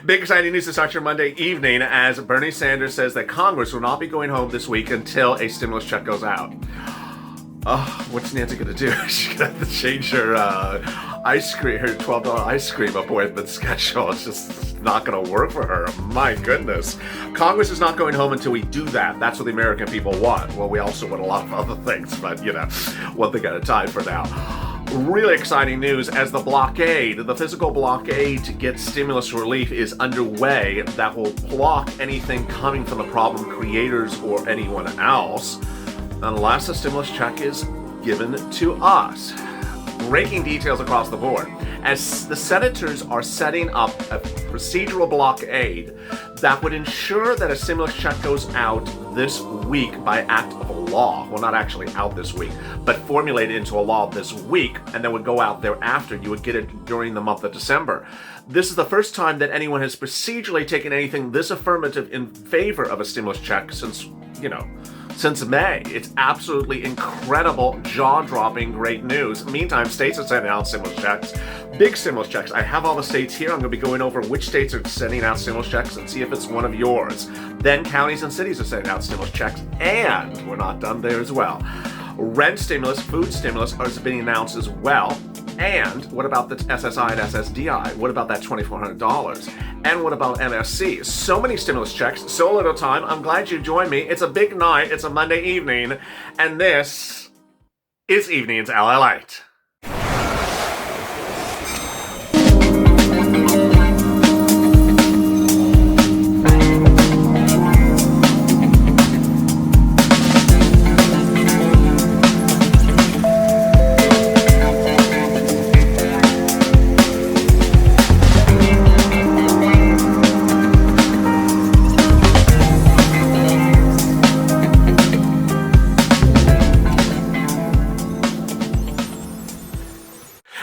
Big exciting news to start your Monday evening as Bernie Sanders says that Congress will not be going home this week until a stimulus check goes out. What's Nancy going to do? She's going to have to change her ice cream, her $12 ice cream appointment schedule. It's just not going to work for her. My goodness. Congress is not going home until we do that. That's what the American people want. Well, we also want a lot of other things, but, one thing at a time for now. Really exciting news as the physical blockade to get stimulus relief is underway that will block anything coming from the problem creators or anyone else unless a stimulus check is given to us. Breaking details across the board as the senators are setting up a procedural blockade that would ensure that a stimulus check goes out this week by act of law. Well, not actually out this week, but formulated into a law this week and then would go out thereafter. You would get it during the month of December. This is the first time that anyone has procedurally taken anything this affirmative in favor of a stimulus check since May. It's absolutely incredible, jaw-dropping, great news. Meantime, states are sending out stimulus checks, big stimulus checks. I have all the states here. I'm going to be going over which states are sending out stimulus checks and see if it's one of yours. Then counties and cities are sending out stimulus checks, and we're not done there as well. Rent stimulus, food stimulus are being announced as well. And what about the SSI and SSDI? What about that $2,400? And what about MSC? So many stimulus checks, so little time. I'm glad you joined me. It's a big night. It's a Monday evening. And this is Evenings LALATE.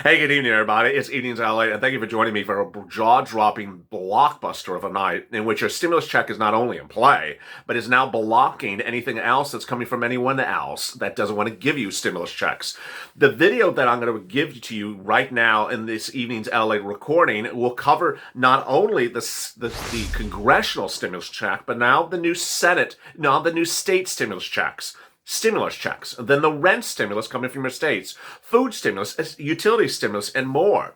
Hey, good evening, everybody. It's Evenings LA, and thank you for joining me for a jaw-dropping blockbuster of a night in which your stimulus check is not only in play, but is now blocking anything else that's coming from anyone else that doesn't want to give you stimulus checks. The video that I'm going to give to you right now in this Evenings LA recording will cover not only the congressional stimulus check, but now the new state stimulus checks. Then the rent stimulus coming from your states, food stimulus, utility stimulus, and more.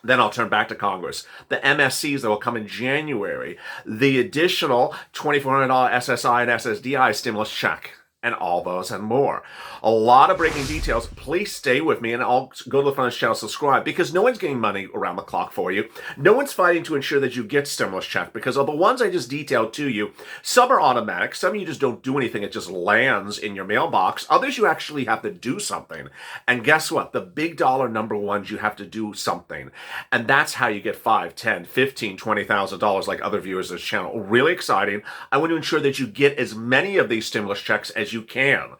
Then I'll turn back to Congress. The MSCs that will come in January, the additional $2,400 SSI and SSDI stimulus check, and all those and more. A lot of breaking details. Please stay with me and I'll go to the front of the channel, subscribe, because no one's getting money around the clock for you. No one's fighting to ensure that you get stimulus check because of the ones I just detailed to you. Some are automatic. Some of you just don't do anything. It just lands in your mailbox. Others you actually have to do something. And guess what? The big dollar number ones, you have to do something. And that's how you get $5, $10, $15, $20,000 like other viewers of this channel. Really exciting. I want to ensure that you get as many of these stimulus checks as you can.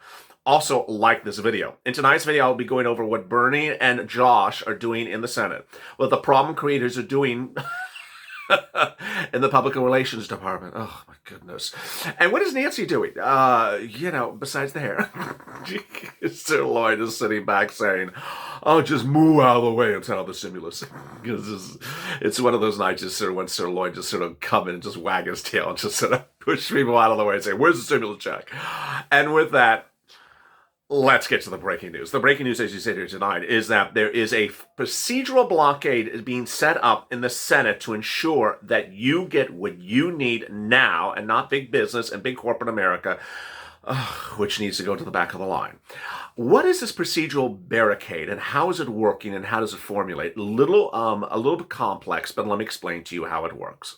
Also, like this video. In tonight's video, I'll be going over what Bernie and Josh are doing in the Senate, what the problem creators are doing in the Public Relations Department. Oh, my goodness. And what is Nancy doing? Besides the hair. Sir Lloyd is sitting back saying, oh, just move out of the way and tell the stimulus. It's one of those nights just sort of when Sir Lloyd just sort of come in and just wag his tail and just sort of push people out of the way and say, where's the stimulus check? And with that, let's get to the breaking news. The breaking news, as you said here tonight, is that there is a procedural blockade being set up in the Senate to ensure that you get what you need now and not big business and big corporate America, which needs to go to the back of the line. What is this procedural barricade and how is it working and how does it formulate? A little bit complex, but let me explain to you how it works.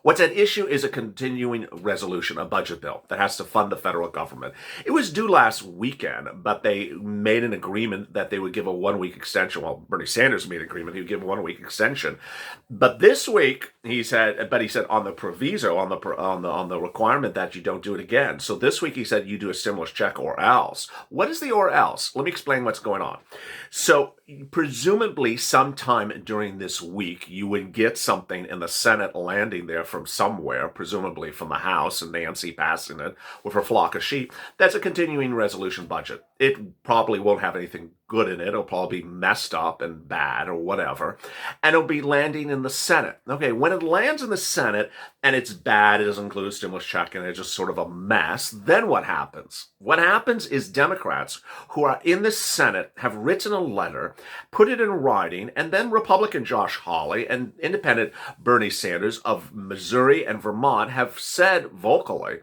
What's at issue is a continuing resolution, a budget bill that has to fund the federal government. It was due last weekend, but they made an agreement that they would give a 1-week extension. Well, Bernie Sanders made an agreement he would give a 1-week extension. But this week, he said on the proviso, on the requirement that you don't do it again. So this week he said you do a stimulus check or else. What is the or else? Let me explain what's going on. So presumably sometime during this week, you would get something in the Senate landing there from somewhere, presumably from the House, and Nancy passing it with her flock of sheep. That's a continuing resolution budget. It probably won't have anything good in it. It'll probably be messed up and bad or whatever. And it'll be landing in the Senate. Okay, when it lands in the Senate and it's bad, it doesn't include a stimulus check and it's just sort of a mess, then what happens? What happens is Democrats who are in the Senate have written a letter, put it in writing, and then Republican Josh Hawley and independent Bernie Sanders of Missouri and Vermont have said vocally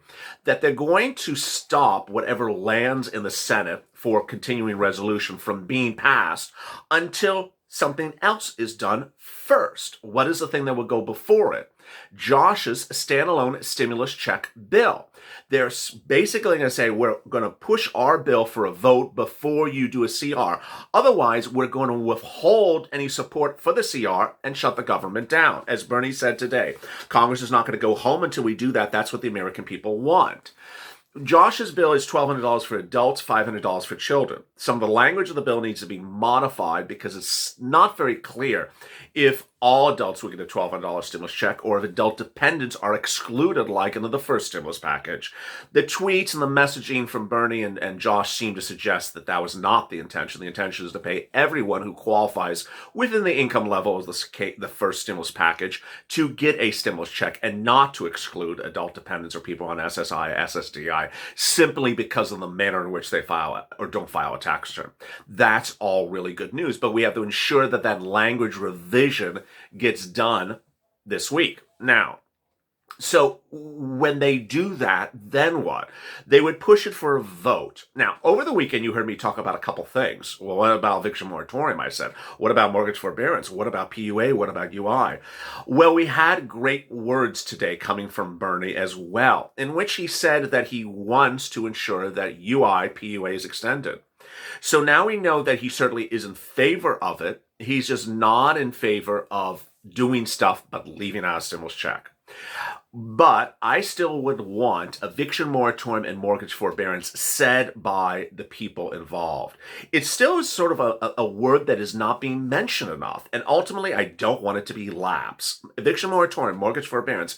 that they're going to stop whatever lands in the Senate for continuing resolution from being passed until something else is done first. What is the thing that will go before it? Josh's standalone stimulus check bill. They're basically going to say, we're going to push our bill for a vote before you do a CR. Otherwise, we're going to withhold any support for the CR and shut the government down. As Bernie said today, Congress is not going to go home until we do that. That's what the American people want. Josh's bill is $1,200 for adults, $500 for children. Some of the language of the bill needs to be modified because it's not very clear if all adults will get a $1,200 stimulus check or if adult dependents are excluded like in the first stimulus package. The tweets and the messaging from Bernie and Josh seem to suggest that that was not the intention. The intention is to pay everyone who qualifies within the income level of the first stimulus package to get a stimulus check and not to exclude adult dependents or people on SSI, SSDI, simply because of the manner in which they file or don't file a tax return. That's all really good news, but we have to ensure that that language revision gets done this week. Now, so when they do that, then what? They would push it for a vote. Now, over the weekend, you heard me talk about a couple things. Well, what about eviction moratorium, I said? What about mortgage forbearance? What about PUA? What about UI? Well, we had great words today coming from Bernie as well, in which he said that he wants to ensure that UI, PUA is extended. So now we know that he certainly is in favor of it. He's just not in favor of doing stuff but leaving out a stimulus check. But I still would want eviction moratorium and mortgage forbearance said by the people involved. It still is sort of a word that is not being mentioned enough. And ultimately, I don't want it to be lapse. Eviction moratorium, mortgage forbearance,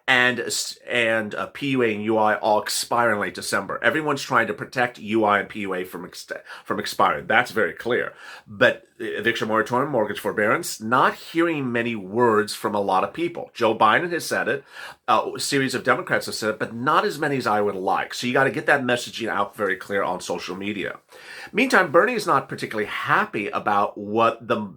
and PUA and UI all expire in late December. Everyone's trying to protect UI and PUA from expiring. That's very clear. But eviction moratorium, mortgage forbearance, not hearing many words from a lot of people. Joe Biden has said it. A series of Democrats have said it, but not as many as I would like. So you got to get that messaging out very clear on social media. Meantime, Bernie is not particularly happy about what the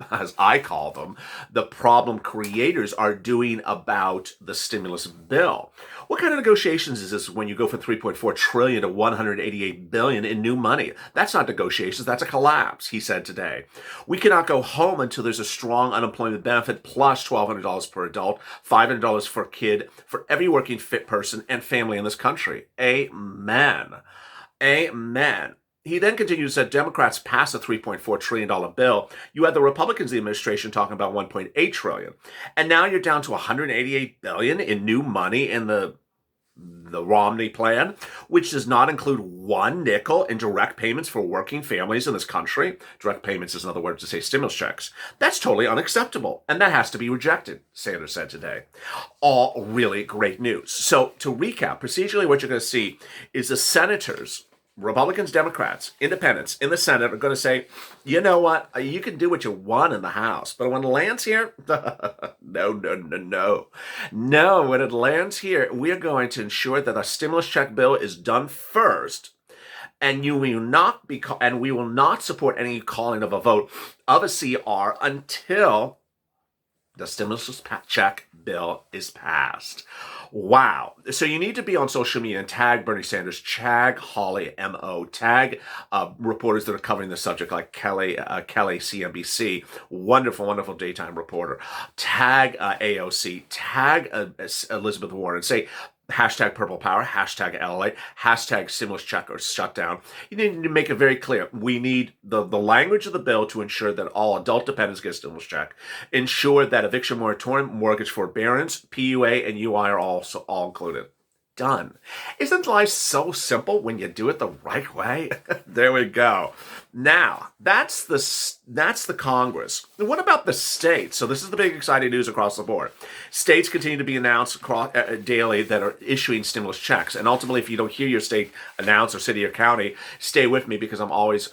as I call them, the problem creators are doing about the stimulus bill. What kind of negotiations is this when you go from $3.4 trillion to $188 billion in new money? That's not negotiations, that's a collapse, he said today. We cannot go home until there's a strong unemployment benefit plus $1,200 per adult, $500 per kid for every working fit person and family in this country. Amen. Amen. He then continues that Democrats passed a $3.4 trillion bill. You had the Republicans in the administration talking about $1.8 trillion. And now you're down to $188 billion in new money in the Romney plan, which does not include one nickel in direct payments for working families in this country. Direct payments is another word to say stimulus checks. That's totally unacceptable, and that has to be rejected, Sanders said today. All really great news. So to recap, procedurally what you're going to see is the senators, Republicans, Democrats, independents in the Senate are going to say, you know what, you can do what you want in the House, but when it lands here, no. When it lands here, we're going to ensure that a stimulus check bill is done first, and we will not support any calling of a vote of a CR until the stimulus check bill is passed. Wow. So you need to be on social media and tag Bernie Sanders, tag Hawley, MO, tag reporters that are covering the subject like Kelly CNBC, wonderful daytime reporter, tag AOC, tag Elizabeth Warren, and say, hashtag Purple Power, hashtag LALATE, hashtag stimulus check or shutdown. You need to make it very clear. We need the language of the bill to ensure that all adult dependents get a stimulus check, ensure that eviction moratorium, mortgage forbearance, PUA, and UI are also all included. Done. Isn't life so simple when you do it the right way? There we go. Now, that's the Congress. What about the states? So this is the big exciting news across the board. States continue to be announced daily that are issuing stimulus checks. And ultimately, if you don't hear your state announce or city or county, stay with me because I'm always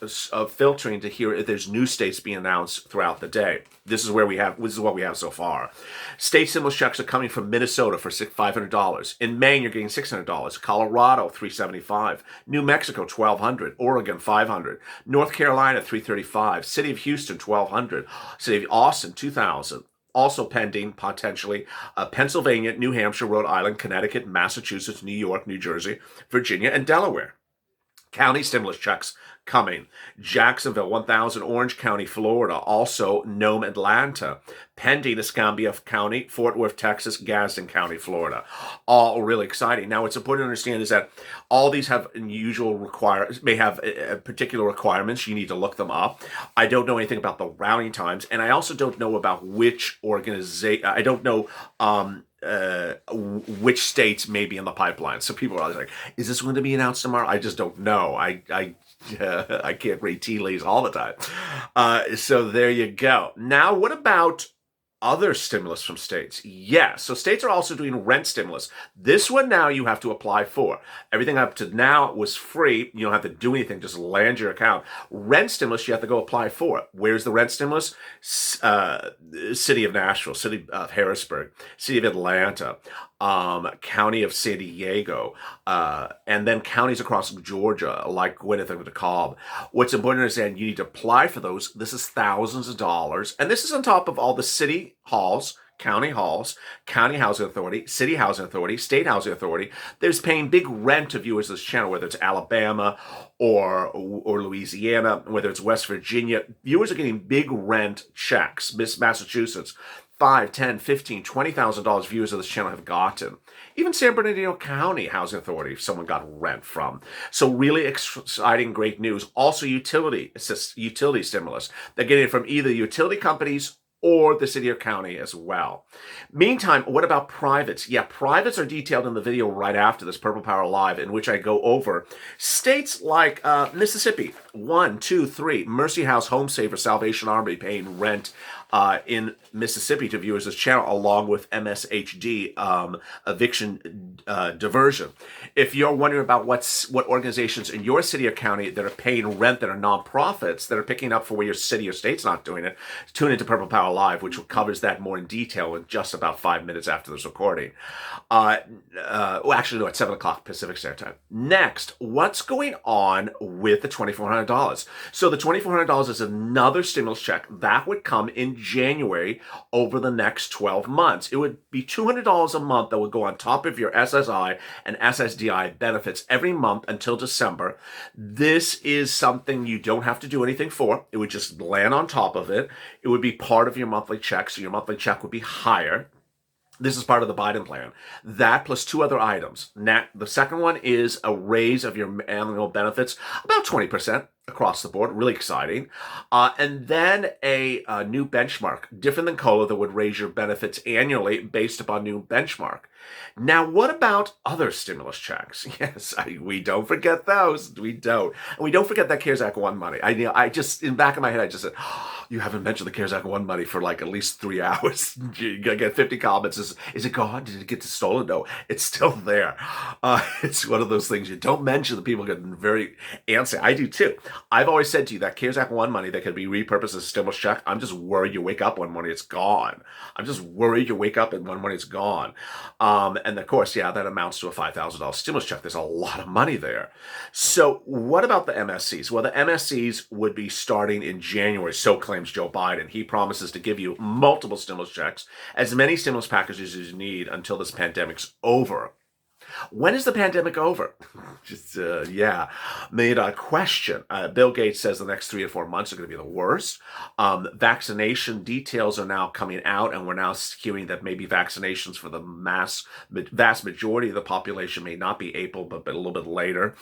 filtering to hear if there's new states being announced throughout the day. This is what we have so far. State stimulus checks are coming from Minnesota for $500. In Maine, you're getting $600. Colorado, $375. New Mexico, $1,200. Oregon, $500. North Carolina, $335. City of Houston, $1,200. City of Austin, $2,000. Also pending, potentially, Pennsylvania, New Hampshire, Rhode Island, Connecticut, Massachusetts, New York, New Jersey, Virginia, and Delaware. County stimulus checks coming. Jacksonville, 1,000. Orange County, Florida. Also, Nome, Atlanta. Pending, Escambia County, Fort Worth, Texas, Gadsden County, Florida. All really exciting. Now, what's important to understand is that all these have may have particular requirements. You need to look them up. I don't know anything about the routing times, and I also don't know about which organization. I don't know which states may be in the pipeline. So people are always like, is this going to be announced tomorrow? I just don't know. I can't read tea leaves all the time. So there you go. Now, what about other stimulus from states? Yes. So states are also doing rent stimulus. This one now you have to apply for. Everything up to now was free. You don't have to do anything. Just land your account. Rent stimulus, you have to go apply for. Where's the rent stimulus? City of Nashville, City of Harrisburg, City of Atlanta, County of San Diego, and then counties across Georgia, like Gwinnett and DeKalb. What's important to understand, you need to apply for those. This is thousands of dollars. And this is on top of all the city halls, county housing authority, city housing authority, state housing authority. There's paying big rent to viewers of this channel, whether it's Alabama or Louisiana, whether it's West Virginia. Viewers are getting big rent checks. Massachusetts, $5, $10, $15, $20,000 viewers of this channel have gotten. Even San Bernardino County Housing Authority, someone got rent from. So really exciting, great news. Also utility stimulus. They're getting it from either utility companies or the city or county as well. Meantime, what about privates? Yeah, privates are detailed in the video right after this, Purple Power Live, in which I go over states like Mississippi, 1, 2, 3, Mercy House, Home Saver, Salvation Army paying rent in Mississippi to viewers of this channel, along with MSHD, eviction diversion. If you're wondering about what organizations in your city or county that are paying rent that are nonprofits that are picking up for where your city or state's not doing it, tune into Purple Power Live, which covers that more in detail in just about 5 minutes after this recording. Well, actually, no, at 7 o'clock Pacific Standard Time. Next, what's going on with the $2,400? So the $2,400 is another stimulus check that would come in January over the next 12 months. It would be $200 a month that would go on top of your SSI and SSDI benefits every month until December. This is something you don't have to do anything for. It would just land on top of it. It would be part of your monthly check, so your monthly check would be higher. This is part of the Biden plan. That plus two other items. The second one is a raise of your annual benefits, about 20% across the board. Really exciting. And then a new benchmark, different than COLA, that would raise your benefits annually based upon new benchmark. Now, what about other stimulus checks? Yes, we don't forget those. We don't. And we don't forget that CARES Act 1 money. I just, in the back of my head, I just said, oh, you haven't mentioned the CARES Act 1 money for like at least 3 hours. You're going to get 50 comments. Is it gone? Did it get stolen? No, it's still there. It's one of those things you don't mention that people get very antsy. I do too. I've always said to you that CARES Act 1 money that could be repurposed as a stimulus check, I'm just worried you wake up one morning, it's gone. I'm just worried you wake up and one morning it's gone. And of course, yeah, that amounts to a $5,000 stimulus check. There's a lot of money there. So what about the MSCs? Well, the MSCs would be starting in January, so claims Joe Biden. He promises to give you multiple stimulus checks, as many stimulus packages as you need until this pandemic's over. When is the pandemic over? Just, made a question. Bill Gates says the next 3 or 4 months are going to be the worst. Vaccination details are now coming out, and we're now hearing that maybe vaccinations for the vast majority of the population may not be April, but a little bit later.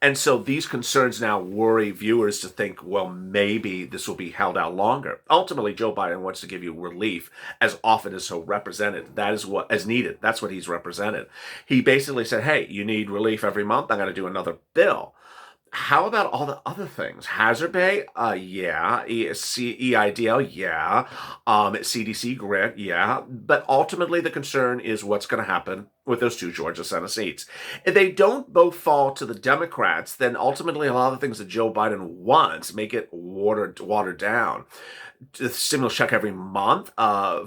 And so these concerns now worry viewers to think, well, maybe this will be held out longer. Ultimately, Joe Biden wants to give you relief as often as so represented. That is what, as needed. That's what he's represented. He basically said, hey, you need relief every month, I'm going to do another bill. How about all the other things? Hazard pay? Yeah. EIDL? Yeah. CDC grant? Yeah. But ultimately, the concern is what's going to happen with those two Georgia Senate seats. If they don't both fall to the Democrats, then ultimately a lot of the things that Joe Biden wants may get watered down. The stimulus check every month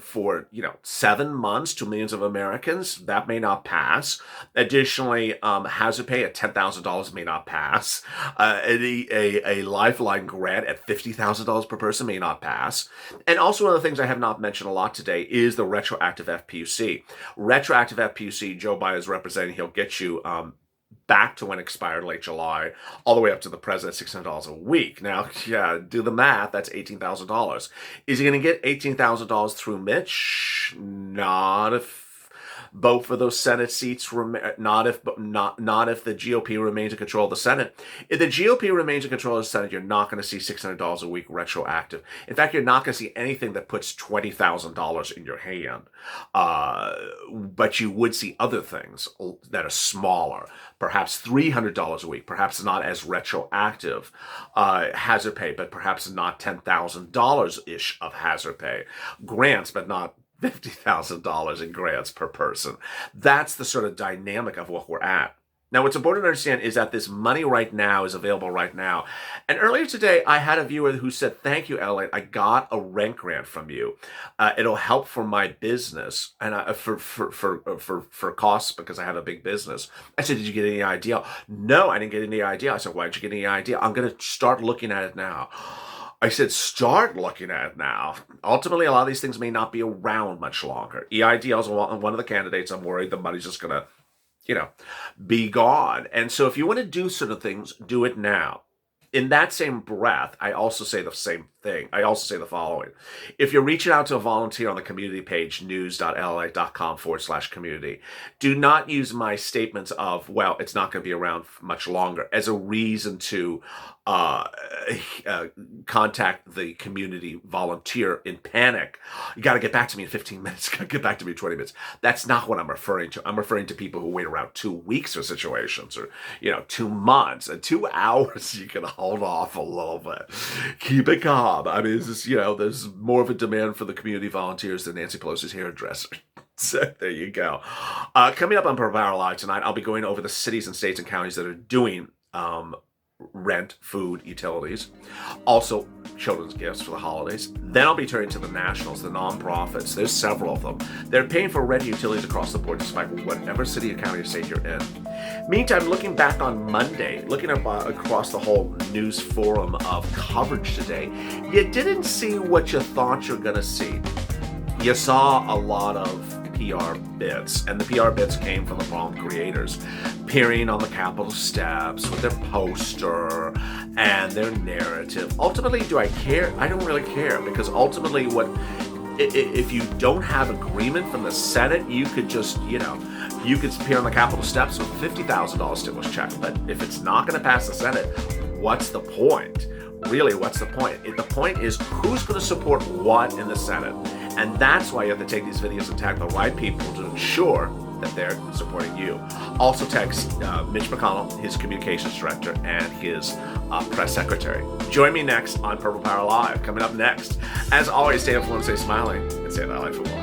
for 7 months to millions of Americans, that may not pass. Additionally, hazard pay at $10,000 may not pass. A lifeline grant at $50,000 per person may not pass. And also one of the things I have not mentioned a lot today is the retroactive FPUC. Retroactive FPUC, Joe Biden is representing, he'll get you back to when it expired late July, all the way up to the president, $600 a week. Now, yeah, do the math, that's $18,000. Is he going to get $18,000 through Mitch? Not if both of those Senate seats not if the GOP remains in control of the Senate. If the GOP remains in control of the Senate, you're not going to see $600 a week retroactive. In fact, you're not going to see anything that puts $20,000 in your hand. But you would see other things that are smaller, perhaps $300 a week, perhaps not as retroactive hazard pay, but perhaps not $10,000-ish of hazard pay. Grants, but not $50,000 in grants per person. That's the sort of dynamic of what we're at. Now, what's important to understand is that this money right now is available right now. And earlier today, I had a viewer who said, "Thank you, LALATE. I got a rent grant from you. It'll help for my business and for costs because I have a big business." I said, "Did you get any idea?" "No, I didn't get any idea." I said, "Why didn't you get any idea?" "I'm going to start looking at it now." I said, start looking at it now. Ultimately, a lot of these things may not be around much longer. EIDL is one of the candidates. I'm worried the money's just going to, be gone. And so if you want to do sort of things, do it now. In that same breath, I also say the same thing. I also say the following. If you're reaching out to a volunteer on the community page, news.lalate.com/community, do not use my statements of, well, it's not going to be around much longer as a reason to contact the community volunteer in panic. You got to get back to me in 15 minutes. Get back to me in 20 minutes. That's not what I'm referring to. I'm referring to people who wait around 2 weeks for situations or, 2 months and 2 hours. You can hold off a little bit. Keep it calm. I mean, it's just, there's more of a demand for the community volunteers than Nancy Pelosi's hairdresser. So there you go. Coming up on Purple Power Live tonight, I'll be going over the cities and states and counties that are doing rent, food, utilities, also children's gifts for the holidays. Then I'll be turning to the nationals, the nonprofits. There's several of them. They're paying for rent utilities across the board, despite whatever city, county, or state you're in. Meantime, looking back on Monday, looking across the whole news forum of coverage today, you didn't see what you thought you're going to see. You saw a lot of PR bits, and the PR bits came from the problem creators appearing on the Capitol steps with their poster and their narrative. Ultimately, do I care? I don't really care, because ultimately if you don't have agreement from the Senate, you could just, you could appear on the Capitol steps with a $50,000 stimulus check, but if it's not going to pass the Senate, what's the point? Really, what's the point? The point is who's going to support what in the Senate. And that's why you have to take these videos and tag the right people to ensure that they're supporting you. Also text Mitch McConnell, his communications director, and his press secretary. Join me next on Purple Power Live. Coming up next, as always, stay influenced, stay smiling, and stay in that life for more.